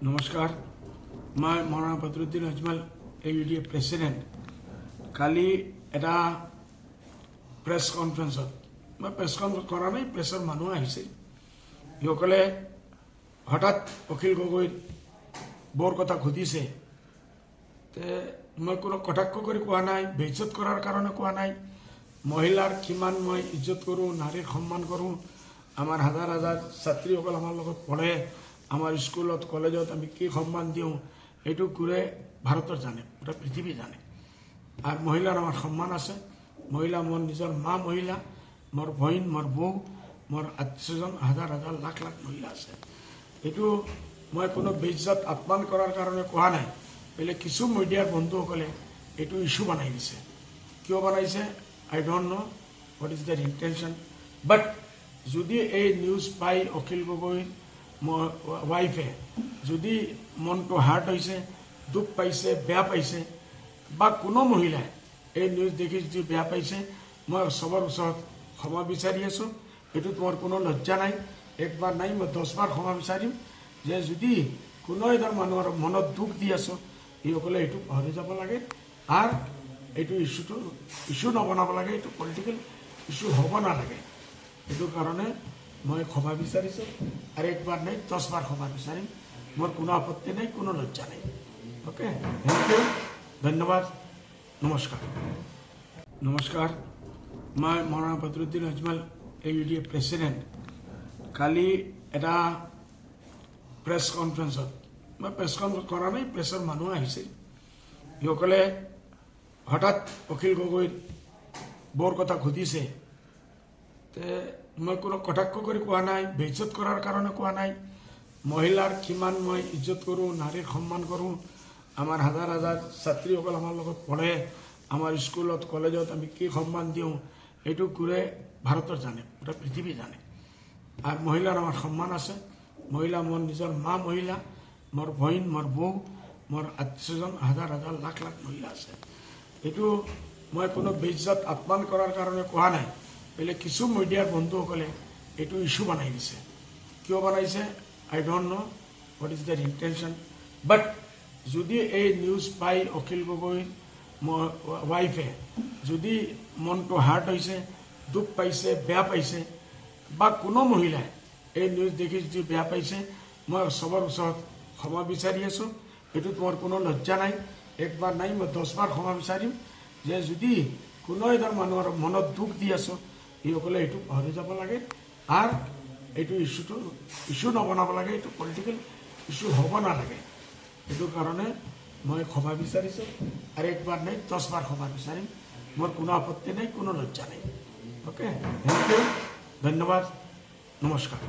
নমস্কাৰ মই Maulana Badruddin Ajmal AUDA president কালি এটা প্ৰেছ কনফাৰেন্সত মই প্ৰেছ কনফাৰেন্স কৰা নাই প্ৰেছৰ মানুহ আহিছিল ইসকলে হঠাৎ অখিল গগৈৰ বৰ কথা সুধিছে তে মই কোনো কটাক্ষ কৰি কোৱা নাই বেইজ্জত কৰাৰ কাৰণে কোৱা নাই মহিলাৰ কিমান মই ইজ্জত কৰোঁ নাৰীৰ সন্মান কৰোঁ আমাৰ হাজাৰ হাজাৰ ছাত্ৰীসকল আমাৰ লগত পঢ়ে আমাৰ স্কুলত কলেজত আমি কি সম্মান দিওঁ এইটো ঘূৰে ভাৰতৰ জানে পুৰা পৃথিৱী জানে আৰ মহিলাৰ আমাৰ সম্মান আছে মহিলা মোৰ নিজৰ মা মহিলা মোৰ বহিন মোৰ বৌ মোৰ আত্মীয়জন হাজাৰ হাজাৰ লাখ লাখ মহিলা আছে এইটো মই কোনো বেইজ্জত আপমান কৰাৰ কাৰণে কোৱা নাই বেলে কিছু মিডিয়াৰ বন্ধুসকলে এইটো ইস্যু বনাই দিছে কিয় বনাইছে I don't know what is their intention but যদি এই নিউজ পাই অখিল গগৈ ওয়াইফে যদি মনটো হার্ট হয়েছে দুখ পাইছে বেয়া পাইছে বা কোনো মহিলাই এই নিউজ দেখি যদি বেয়া পাইছে মই সবৰ ওচৰত ক্ষমা বিচাৰি আছোঁ এইটোত মোৰ কোনো লজ্জা নাই একবাৰ নাই মই 10 বাৰ ক্ষমা বিচাৰিম যে যদি কোনো এজন মানুহৰ মনত দুখ দি আছোঁ এইসকলে এইটো পাহৰি যাব লাগে আৰু এইটো ইস্যু নবনাব লাগে এইটো পলিটিকেল ইস্যু হ'ব নালাগে এইটো কাৰণে মই ক্ষমা বিচাৰিছোঁ আৰু একবাৰ নাই 10 বাৰ ক্ষমা বিচাৰিম মোৰ কোনো আপত্তি নাই কোনো লজ্জা নাই ওকে থ্যাংক ইউ ধন্যবাদ নমস্কাৰ মই মৌলানা বদৰুদ্দিন আজমল AUDA প্ৰেচিডেণ্ট কালি এটা প্ৰেছ কনফাৰেন্সত মই প্ৰেছ কনফাৰেন্স কৰা নাই প্ৰেছৰ মানুহ আহিছিল ইসকলে হঠাৎ অখিল গগৈৰ বৰ কথা সুধিছে তে মই কোনো কটাক্ষ কৰি কোৱা নাই বেইজ্জত কৰাৰ কাৰণে কোৱা নাই মহিলাৰ কিমান মই ইজ্জত কৰোঁ নাৰীৰ সন্মান কৰোঁ আমাৰ হাজাৰ হাজাৰ ছাত্ৰীসকল আমাৰ লগত পঢ়ে আমাৰ স্কুলত কলেজত আমি কি সন্মান দিওঁ এইটো ঘূৰে ভাৰতৰ জানে পুৰা পৃথিৱী জানে আৰু মহিলাৰ আমাৰ সন্মান আছে মহিলা মোৰ নিজৰ মা মহিলা মোৰ বহিন মোৰ বৌ মোৰ আত্মীয়জন হাজাৰ হাজাৰ লাখ লাখ মহিলা আছে এইটো মই কোনো বেইজ্জত আপমান কৰাৰ কাৰণে কোৱা নাই বেলে কিছু মিডিয়াৰ বন্ধুসকলে এইটো ইস্যু বনাই দিছে কিয় বনাইছে I don't know what is their intention but যদি এই নিউজ পাই অখিল গগৈ ওয়াইফে যদি মনটো হার্ট হয়েছে দুখ পাইছে বেয়া পাইছে বা কোনো মহিলাই এই নিউজ দেখি যদি বেয়া পাইছে মই সবৰ ওচৰত ক্ষমা বিচাৰি আছোঁ এইটোত মোৰ কোনো লজ্জা নাই একবাৰ নাই মই 10 বাৰ ক্ষমা বিচাৰিম যে যদি কোনো এজন মানুহৰ মনত দুখ দি আছোঁ এইসকলে এইটো পাহৰি যাব লাগে আৰু এইটো ইস্যু নবনাব লাগে এইটো পলিটিকেল ইস্যু হ'ব নালাগে এইটো কাৰণে মই ক্ষমা বিচাৰিছোঁ আৰু একবাৰ নাই 10 বাৰ ক্ষমা বিচাৰিম মোৰ কোনো আপত্তি নাই কোনো লজ্জা নাই ওকে থ্যাংক ইউ ধন্যবাদ নমস্কাৰ